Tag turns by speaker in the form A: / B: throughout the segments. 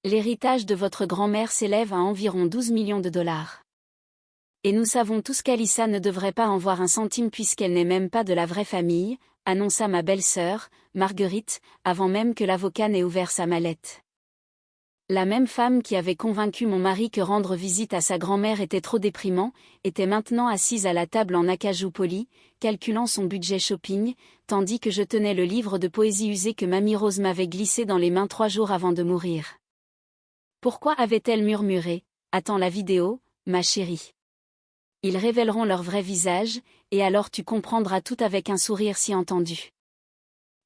A: L'héritage de votre grand-mère s'élève à environ 12 millions de dollars. Et nous savons tous qu'Alyssa ne devrait pas en voir un centime puisqu'elle n'est même pas de la vraie famille, annonça ma belle-sœur, Marguerite, avant même que l'avocat n'ait ouvert sa mallette. La même femme qui avait convaincu mon mari que rendre visite à sa grand-mère était trop déprimant, était maintenant assise à la table en acajou poli, calculant son budget shopping, tandis que je tenais le livre de poésie usé que Mamie Rose m'avait glissé dans les mains 3 jours avant de mourir. Pourquoi avait-elle murmuré « Attends la vidéo, ma chérie ». Ils révéleront leur vrai visage, et alors tu comprendras tout avec un sourire si entendu.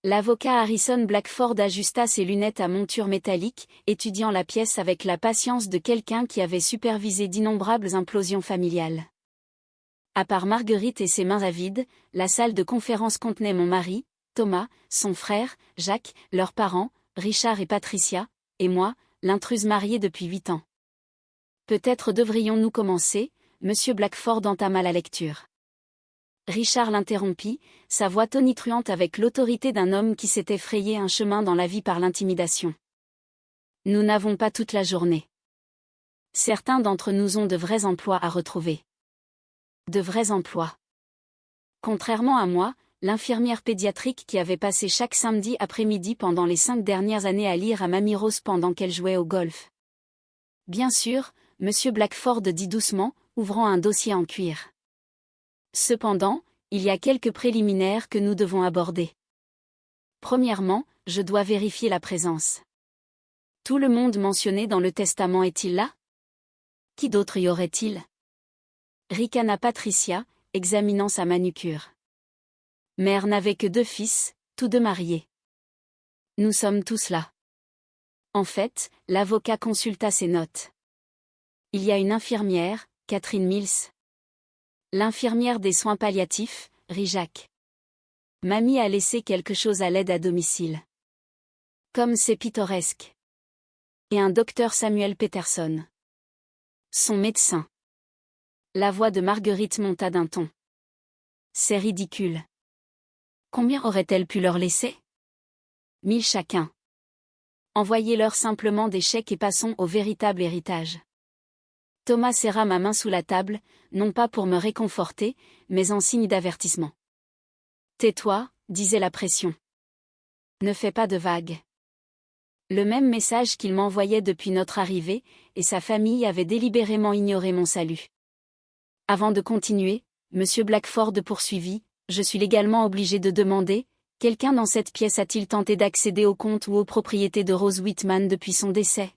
A: L'avocat Harrison Blackford ajusta ses lunettes à monture métallique, étudiant la pièce avec la patience de quelqu'un qui avait supervisé d'innombrables implosions familiales. À part Marguerite et ses mains avides, la salle de conférence contenait mon mari, Thomas, son frère, Jacques, leurs parents, Richard et Patricia, et moi, l'intruse mariée depuis 8 ans. Peut-être devrions-nous commencer, Monsieur Blackford entama la lecture. Richard l'interrompit, sa voix tonitruante avec l'autorité d'un homme qui s'était frayé un chemin dans la vie par l'intimidation. Nous n'avons pas toute la journée. Certains d'entre nous ont de vrais emplois à retrouver. De vrais emplois. Contrairement à moi, l'infirmière pédiatrique qui avait passé chaque samedi après-midi pendant les 5 dernières années à lire à Mamie Rose pendant qu'elle jouait au golf. Bien sûr, Monsieur Blackford dit doucement, ouvrant un dossier en cuir. Cependant, il y a quelques préliminaires que nous devons aborder. Premièrement, je dois vérifier la présence. Tout le monde mentionné dans le testament est-il là? Qui d'autre y aurait-il? Ricana Patricia, examinant sa manucure. Mère n'avait que 2 fils, tous 2 mariés. Nous sommes tous là. En fait, l'avocat consulta ses notes. Il y a une infirmière, Catherine Mills. L'infirmière des soins palliatifs, Jacques. Mamie a laissé quelque chose à l'aide à domicile. Comme c'est pittoresque. Et un docteur Samuel Peterson. Son médecin. La voix de Marguerite monta d'un ton. C'est ridicule. Combien aurait-elle pu leur laisser? 1000 chacun. Envoyez-leur simplement des chèques et passons au véritable héritage. Thomas serra ma main sous la table, non pas pour me réconforter, mais en signe d'avertissement. Tais-toi, disait la pression. Ne fais pas de vagues. Le même message qu'il m'envoyait depuis notre arrivée, et sa famille avait délibérément ignoré mon salut. Avant de continuer, Monsieur Blackford poursuivit, je suis légalement obligé de demander, quelqu'un dans cette pièce a-t-il tenté d'accéder au compte ou aux propriétés de Rose Whitman depuis son décès?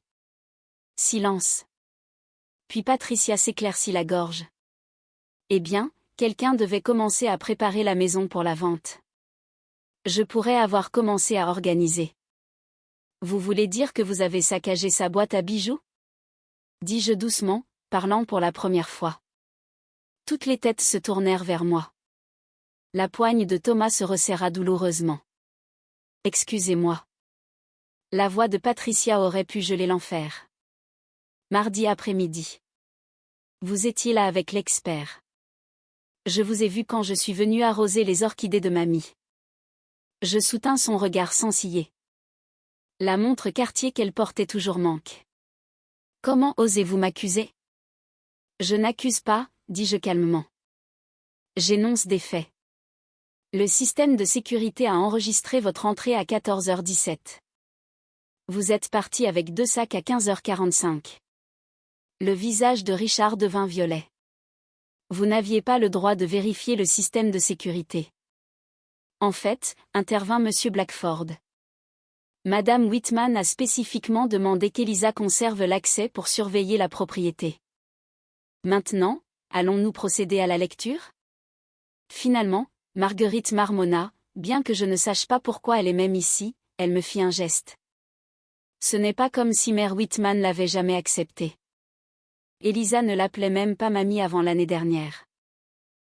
A: Silence. Puis Patricia s'éclaircit la gorge. Eh bien, quelqu'un devait commencer à préparer la maison pour la vente. Je pourrais avoir commencé à organiser. Vous voulez dire que vous avez saccagé sa boîte à bijoux? Dis-je doucement, parlant pour la première fois. Toutes les têtes se tournèrent vers moi. La poigne de Thomas se resserra douloureusement. Excusez-moi. La voix de Patricia aurait pu geler l'enfer. Mardi après-midi. Vous étiez là avec l'expert. Je vous ai vu quand je suis venu arroser les orchidées de mamie. Je soutins son regard sans ciller. La montre Cartier qu'elle portait toujours manque. Comment osez-vous m'accuser? Je n'accuse pas, dis-je calmement. J'énonce des faits. Le système de sécurité a enregistré votre entrée à 14h17. Vous êtes parti avec 2 sacs à 15h45. Le visage de Richard devint violet. Vous n'aviez pas le droit de vérifier le système de sécurité. En fait, intervint Monsieur Blackford. Madame Whitman a spécifiquement demandé qu'Elisa conserve l'accès pour surveiller la propriété. Maintenant, allons-nous procéder à la lecture? Finalement, Marguerite marmonna, bien que je ne sache pas pourquoi elle est même ici, elle me fit un geste. Ce n'est pas comme si Mère Whitman l'avait jamais accepté. Elisa ne l'appelait même pas mamie avant l'année dernière.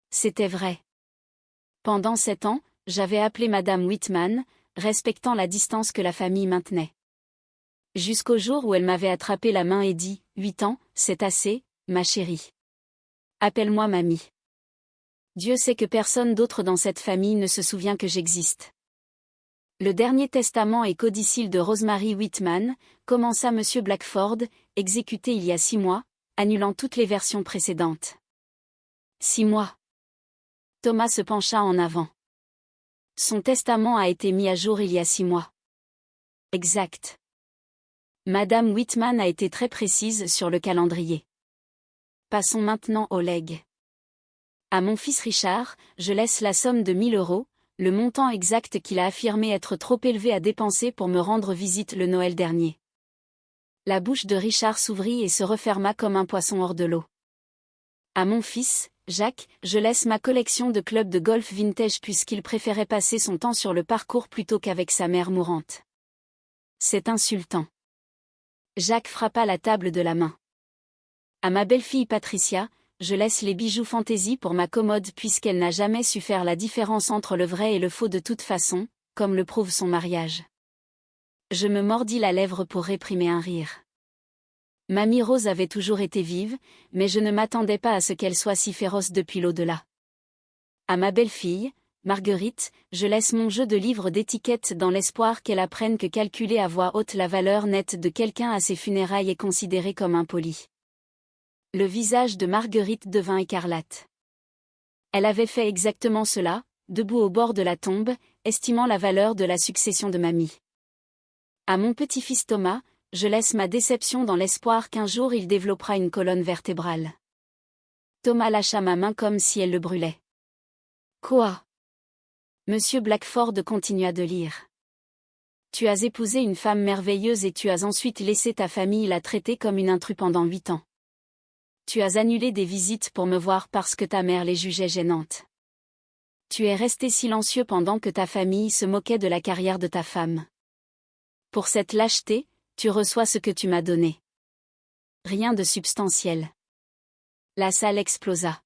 A: C'était vrai. Pendant 7 ans, j'avais appelé Madame Whitman, respectant la distance que la famille maintenait. Jusqu'au jour où elle m'avait attrapé la main et dit, 8 ans, c'est assez, ma chérie. Appelle-moi mamie. Dieu sait que personne d'autre dans cette famille ne se souvient que j'existe. Le dernier testament et codicile de Rosemary Whitman, commença M. Blackford, exécuté il y a 6 mois, annulant toutes les versions précédentes. 6 mois. Thomas se pencha en avant. Son testament a été mis à jour il y a 6 mois. Exact. Madame Whitman a été très précise sur le calendrier. Passons maintenant au legs. À mon fils Richard, je laisse la somme de 1 000 €, le montant exact qu'il a affirmé être trop élevé à dépenser pour me rendre visite le Noël dernier. La bouche de Richard s'ouvrit et se referma comme un poisson hors de l'eau. À mon fils, Jacques, je laisse ma collection de clubs de golf vintage puisqu'il préférait passer son temps sur le parcours plutôt qu'avec sa mère mourante. C'est insultant. Jacques frappa la table de la main. À ma belle-fille Patricia, je laisse les bijoux fantaisie pour ma commode puisqu'elle n'a jamais su faire la différence entre le vrai et le faux de toute façon, comme le prouve son mariage. Je me mordis la lèvre pour réprimer un rire. Mamie Rose avait toujours été vive, mais je ne m'attendais pas à ce qu'elle soit si féroce depuis l'au-delà. À ma belle-fille, Marguerite, je laisse mon jeu de livre d'étiquette dans l'espoir qu'elle apprenne que calculer à voix haute la valeur nette de quelqu'un à ses funérailles est considéré comme impoli. Le visage de Marguerite devint écarlate. Elle avait fait exactement cela, debout au bord de la tombe, estimant la valeur de la succession de mamie. À mon petit-fils Thomas, je laisse ma déception dans l'espoir qu'un jour il développera une colonne vertébrale. Thomas lâcha ma main comme si elle le brûlait. Quoi? Monsieur Blackford continua de lire. Tu as épousé une femme merveilleuse et tu as ensuite laissé ta famille la traiter comme une intrue pendant 8 ans. Tu as annulé des visites pour me voir parce que ta mère les jugeait gênantes. Tu es resté silencieux pendant que ta famille se moquait de la carrière de ta femme. Pour cette lâcheté, tu reçois ce que tu m'as donné. Rien de substantiel. La salle explosa.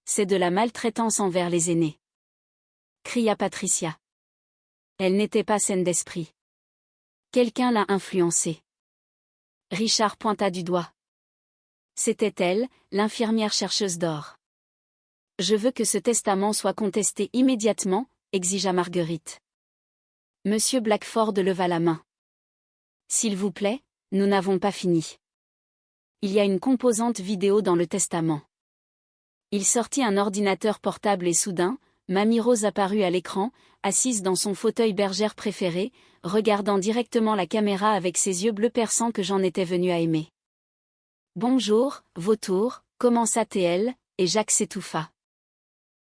A: C'est de la maltraitance envers les aînés, cria Patricia. Elle n'était pas saine d'esprit. Quelqu'un l'a influencée. Richard pointa du doigt. C'était elle, l'infirmière chercheuse d'or. Je veux que ce testament soit contesté immédiatement, exigea Marguerite. Monsieur Blackford leva la main. S'il vous plaît, nous n'avons pas fini. Il y a une composante vidéo dans le testament. Il sortit un ordinateur portable et soudain, Mamie Rose apparut à l'écran, assise dans son fauteuil bergère préféré, regardant directement la caméra avec ses yeux bleus perçants que j'en étais venu à aimer. Bonjour, vautour, commença-t-elle, et Jacques s'étouffa.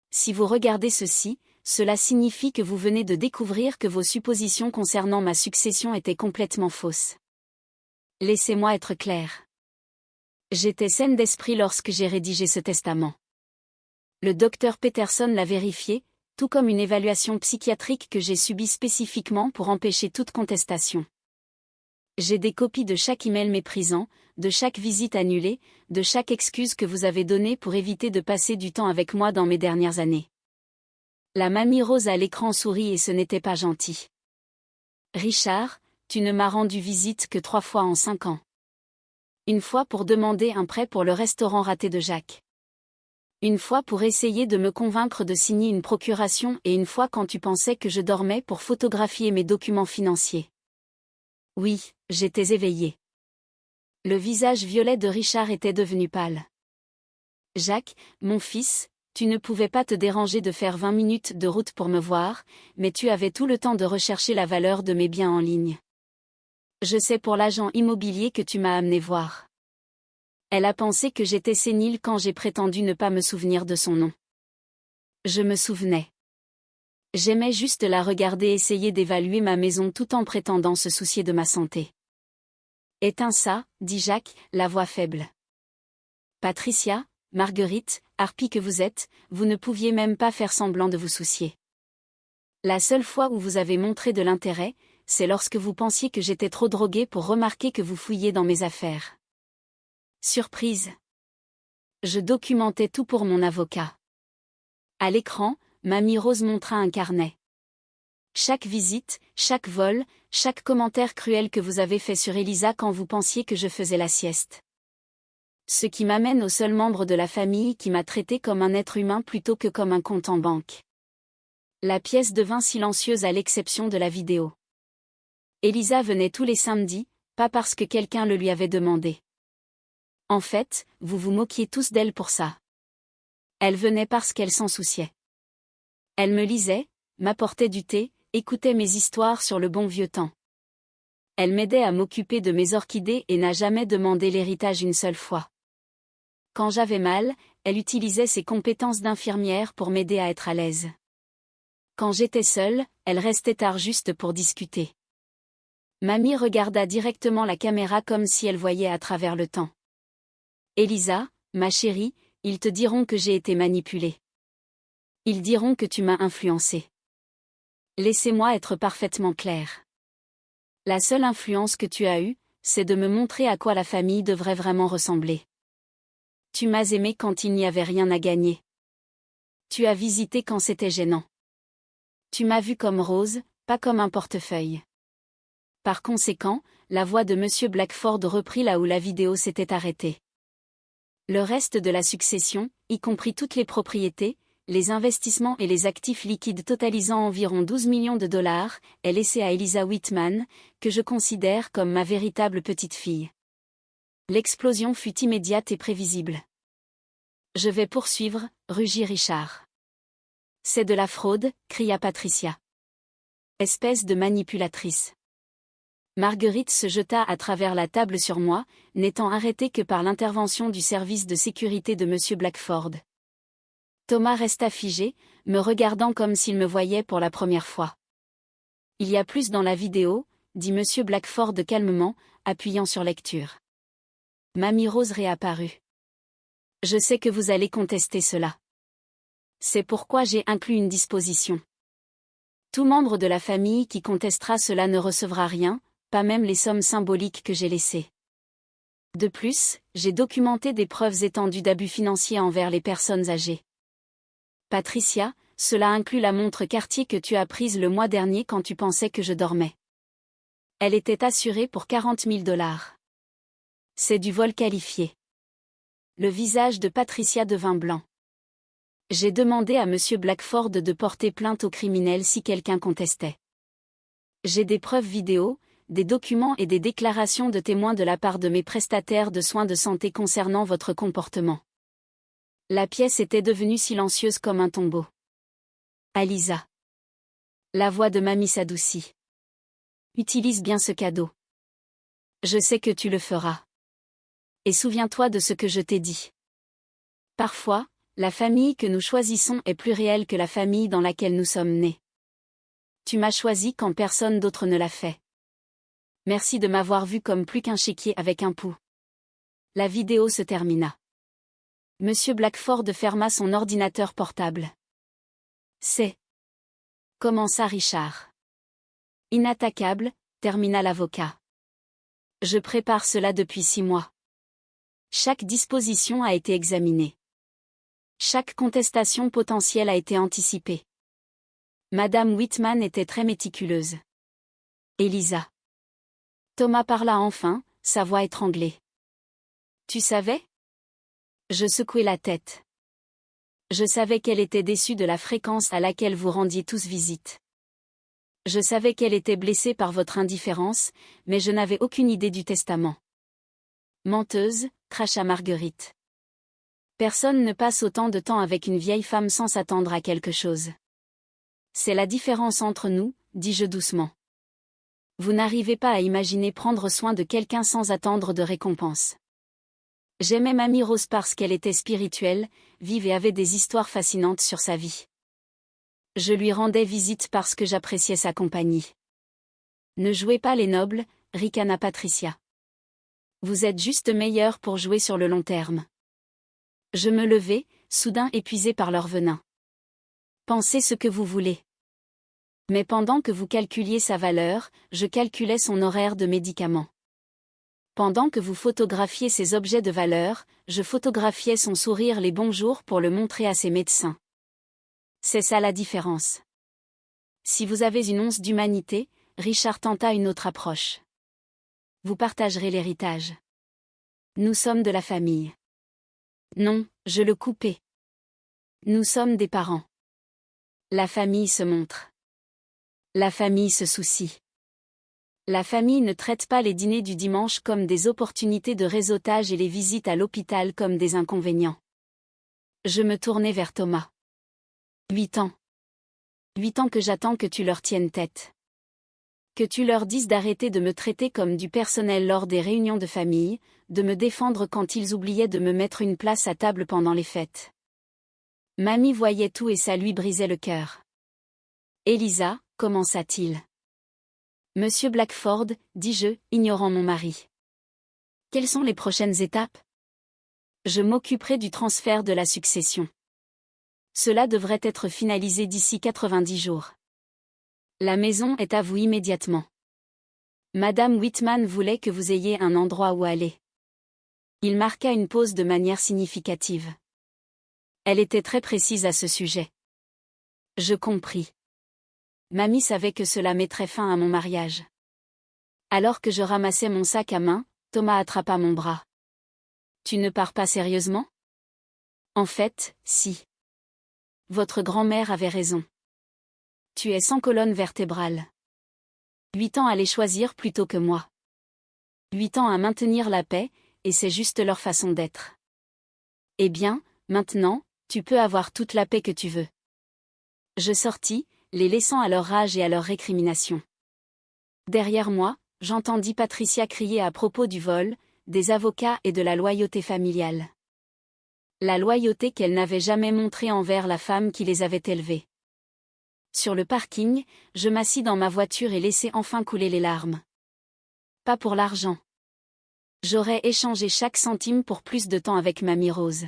A: Si vous regardez ceci, cela signifie que vous venez de découvrir que vos suppositions concernant ma succession étaient complètement fausses. Laissez-moi être clair. J'étais saine d'esprit lorsque j'ai rédigé ce testament. Le docteur Peterson l'a vérifié, tout comme une évaluation psychiatrique que j'ai subie spécifiquement pour empêcher toute contestation. J'ai des copies de chaque email méprisant, de chaque visite annulée, de chaque excuse que vous avez donnée pour éviter de passer du temps avec moi dans mes dernières années. La mamie Rose à l'écran sourit et ce n'était pas gentil. Richard, tu ne m'as rendu visite que 3 fois en 5 ans. Une fois pour demander un prêt pour le restaurant raté de Jacques. Une fois pour essayer de me convaincre de signer une procuration et une fois quand tu pensais que je dormais pour photographier mes documents financiers. Oui, j'étais éveillée. Le visage violet de Richard était devenu pâle. Jacques, mon fils, tu ne pouvais pas te déranger de faire 20 minutes de route pour me voir, mais tu avais tout le temps de rechercher la valeur de mes biens en ligne. Je sais pour l'agent immobilier que tu m'as amené voir. Elle a pensé que j'étais sénile quand j'ai prétendu ne pas me souvenir de son nom. Je me souvenais. J'aimais juste la regarder essayer d'évaluer ma maison tout en prétendant se soucier de ma santé. Éteins ça, dit Jacques, la voix faible. Patricia, Marguerite, harpie que vous êtes, vous ne pouviez même pas faire semblant de vous soucier. La seule fois où vous avez montré de l'intérêt, c'est lorsque vous pensiez que j'étais trop droguée pour remarquer que vous fouilliez dans mes affaires. Surprise. Je documentais tout pour mon avocat. À l'écran, Mamie Rose montra un carnet. Chaque visite, chaque vol, chaque commentaire cruel que vous avez fait sur Elisa quand vous pensiez que je faisais la sieste. Ce qui m'amène au seul membre de la famille qui m'a traité comme un être humain plutôt que comme un compte en banque. La pièce devint silencieuse à l'exception de la vidéo. Elisa venait tous les samedis, pas parce que quelqu'un le lui avait demandé. En fait, vous vous moquiez tous d'elle pour ça. Elle venait parce qu'elle s'en souciait. Elle me lisait, m'apportait du thé, écoutait mes histoires sur le bon vieux temps. Elle m'aidait à m'occuper de mes orchidées et n'a jamais demandé l'héritage une seule fois. Quand j'avais mal, elle utilisait ses compétences d'infirmière pour m'aider à être à l'aise. Quand j'étais seule, elle restait tard juste pour discuter. Mamie regarda directement la caméra comme si elle voyait à travers le temps. Elisa, ma chérie, ils te diront que j'ai été manipulée. Ils diront que tu m'as influencée. Laissez-moi être parfaitement claire. La seule influence que tu as eue, c'est de me montrer à quoi la famille devrait vraiment ressembler. Tu m'as aimé quand il n'y avait rien à gagner. Tu as visité quand c'était gênant. Tu m'as vu comme Rose, pas comme un portefeuille. Par conséquent, la voix de Monsieur Blackford reprit là où la vidéo s'était arrêtée. Le reste de la succession, y compris toutes les propriétés, les investissements et les actifs liquides totalisant environ 12 millions de dollars, est laissé à Elisa Whitman, que je considère comme ma véritable petite-fille. L'explosion fut immédiate et prévisible. Je vais poursuivre, rugit Richard. C'est de la fraude, cria Patricia. Espèce de manipulatrice. Marguerite se jeta à travers la table sur moi, n'étant arrêtée que par l'intervention du service de sécurité de Monsieur Blackford. Thomas resta figé, me regardant comme s'il me voyait pour la première fois. Il y a plus dans la vidéo, dit Monsieur Blackford calmement, appuyant sur lecture. Mamie Rose réapparut. Je sais que vous allez contester cela. C'est pourquoi j'ai inclus une disposition. Tout membre de la famille qui contestera cela ne recevra rien, pas même les sommes symboliques que j'ai laissées. De plus, j'ai documenté des preuves étendues d'abus financiers envers les personnes âgées. Patricia, cela inclut la montre Cartier que tu as prise le mois dernier quand tu pensais que je dormais. Elle était assurée pour 40 000 dollars. C'est du vol qualifié. Le visage de Patricia devint blanc. J'ai demandé à Monsieur Blackford de porter plainte au criminel si quelqu'un contestait. J'ai des preuves vidéo, des documents et des déclarations de témoins de la part de mes prestataires de soins de santé concernant votre comportement. La pièce était devenue silencieuse comme un tombeau. Alisa. La voix de Mamie s'adoucit. Utilise bien ce cadeau. Je sais que tu le feras. Et souviens-toi de ce que je t'ai dit. Parfois, la famille que nous choisissons est plus réelle que la famille dans laquelle nous sommes nés. Tu m'as choisi quand personne d'autre ne l'a fait. Merci de m'avoir vu comme plus qu'un chéquier avec un pouls. La vidéo se termina. Monsieur Blackford ferma son ordinateur portable. C'est. Commença Richard. Inattaquable, termina l'avocat. Je prépare cela depuis 6 mois. Chaque disposition a été examinée. Chaque contestation potentielle a été anticipée. Madame Whitman était très méticuleuse. Elisa. Thomas parla enfin, sa voix étranglée. Tu savais? Je secouai la tête. Je savais qu'elle était déçue de la fréquence à laquelle vous rendiez tous visite. Je savais qu'elle était blessée par votre indifférence, mais je n'avais aucune idée du testament. Menteuse, cracha Marguerite. Personne ne passe autant de temps avec une vieille femme sans s'attendre à quelque chose. C'est la différence entre nous, dis-je doucement. Vous n'arrivez pas à imaginer prendre soin de quelqu'un sans attendre de récompense. J'aimais Mamie Rose parce qu'elle était spirituelle, vive et avait des histoires fascinantes sur sa vie. Je lui rendais visite parce que j'appréciais sa compagnie. Ne jouez pas les nobles, ricana Patricia. Vous êtes juste meilleurs pour jouer sur le long terme. Je me levai, soudain épuisé par leur venin. Pensez ce que vous voulez. Mais pendant que vous calculiez sa valeur, je calculais son horaire de médicaments. Pendant que vous photographiez ces objets de valeur, je photographiais son sourire les bons jours pour le montrer à ses médecins. C'est ça la différence. Si vous avez une once d'humanité, Richard tenta une autre approche. Vous partagerez l'héritage. Nous sommes de la famille. Non, je le coupai. Nous sommes des parents. La famille se montre. La famille se soucie. La famille ne traite pas les dîners du dimanche comme des opportunités de réseautage et les visites à l'hôpital comme des inconvénients. Je me tournai vers Thomas. 8 ans. 8 ans que j'attends que tu leur tiennes tête. Que tu leur dises d'arrêter de me traiter comme du personnel lors des réunions de famille, de me défendre quand ils oubliaient de me mettre une place à table pendant les fêtes. Mamie voyait tout et ça lui brisait le cœur. Elisa, commença-t-il. Monsieur Blackford, dis-je, ignorant mon mari. Quelles sont les prochaines étapes? Je m'occuperai du transfert de la succession. Cela devrait être finalisé d'ici 90 jours. La maison est à vous immédiatement. Madame Whitman voulait que vous ayez un endroit où aller. Il marqua une pause de manière significative. Elle était très précise à ce sujet. Je compris. Mamie savait que cela mettrait fin à mon mariage. Alors que je ramassais mon sac à main, Thomas attrapa mon bras. Tu ne pars pas sérieusement? En fait, si. Votre grand-mère avait raison. Tu es sans colonne vertébrale. 8 ans à les choisir plutôt que moi. 8 ans à maintenir la paix, et c'est juste leur façon d'être. Eh bien, maintenant, tu peux avoir toute la paix que tu veux. Je sortis, les laissant à leur rage et à leurs récriminations. Derrière moi, j'entendis Patricia crier à propos du vol, des avocats et de la loyauté familiale. La loyauté qu'elle n'avait jamais montrée envers la femme qui les avait élevés. Sur le parking, je m'assis dans ma voiture et laissai enfin couler les larmes. Pas pour l'argent. J'aurais échangé chaque centime pour plus de temps avec Mamie Rose.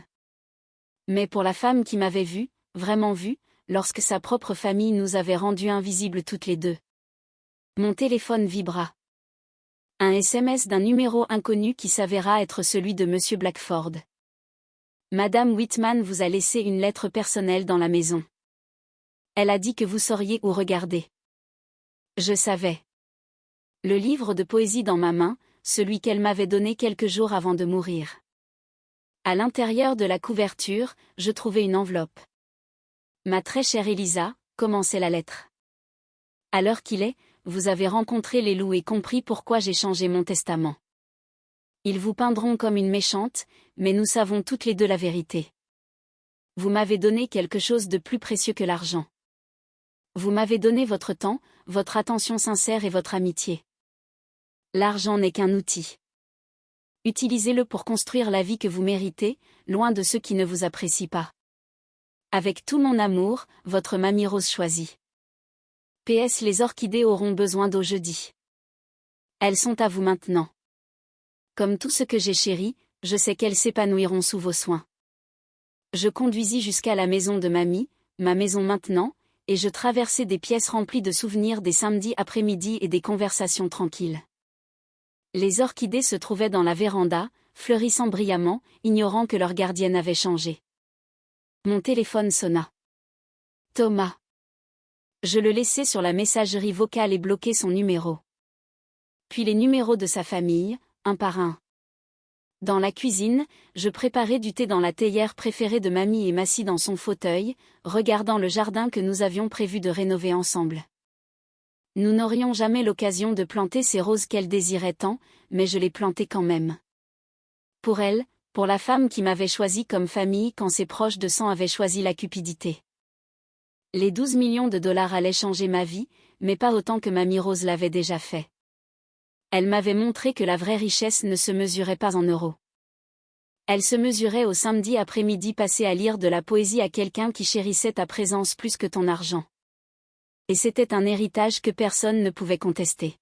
A: Mais pour la femme qui m'avait vue, vraiment vue, lorsque sa propre famille nous avait rendus invisibles toutes les deux. Mon téléphone vibra. Un SMS d'un numéro inconnu qui s'avéra être celui de Monsieur Blackford. Madame Whitman vous a laissé une lettre personnelle dans la maison. Elle a dit que vous sauriez où regarder. Je savais. Le livre de poésie dans ma main, celui qu'elle m'avait donné quelques jours avant de mourir. À l'intérieur de la couverture, je trouvai une enveloppe. Ma très chère Elisa, commençait la lettre. À l'heure qu'il est, vous avez rencontré les loups et compris pourquoi j'ai changé mon testament. Ils vous peindront comme une méchante, mais nous savons toutes les deux la vérité. Vous m'avez donné quelque chose de plus précieux que l'argent. Vous m'avez donné votre temps, votre attention sincère et votre amitié. L'argent n'est qu'un outil. Utilisez-le pour construire la vie que vous méritez, loin de ceux qui ne vous apprécient pas. Avec tout mon amour, votre Mamie Rose choisie. PS Les orchidées auront besoin d'eau jeudi. Elles sont à vous maintenant. Comme tout ce que j'ai chéri, je sais qu'elles s'épanouiront sous vos soins. Je conduisis jusqu'à la maison de Mamie, ma maison maintenant, et je traversai des pièces remplies de souvenirs des samedis après-midi et des conversations tranquilles. Les orchidées se trouvaient dans la véranda, fleurissant brillamment, ignorant que leur gardienne avait changé. Mon téléphone sonna. Thomas. Je le laissai sur la messagerie vocale et bloquai son numéro. Puis les numéros de sa famille, un par un. Dans la cuisine, je préparai du thé dans la théière préférée de Mamie et m'assis dans son fauteuil, regardant le jardin que nous avions prévu de rénover ensemble. Nous n'aurions jamais l'occasion de planter ces roses qu'elle désirait tant, mais je les plantai quand même. Pour elle, pour la femme qui m'avait choisi comme famille quand ses proches de sang avaient choisi la cupidité. Les 12 millions de dollars allaient changer ma vie, mais pas autant que Mamie Rose l'avait déjà fait. Elle m'avait montré que la vraie richesse ne se mesurait pas en euros. Elle se mesurait au samedi après-midi passé à lire de la poésie à quelqu'un qui chérissait ta présence plus que ton argent. Et c'était un héritage que personne ne pouvait contester.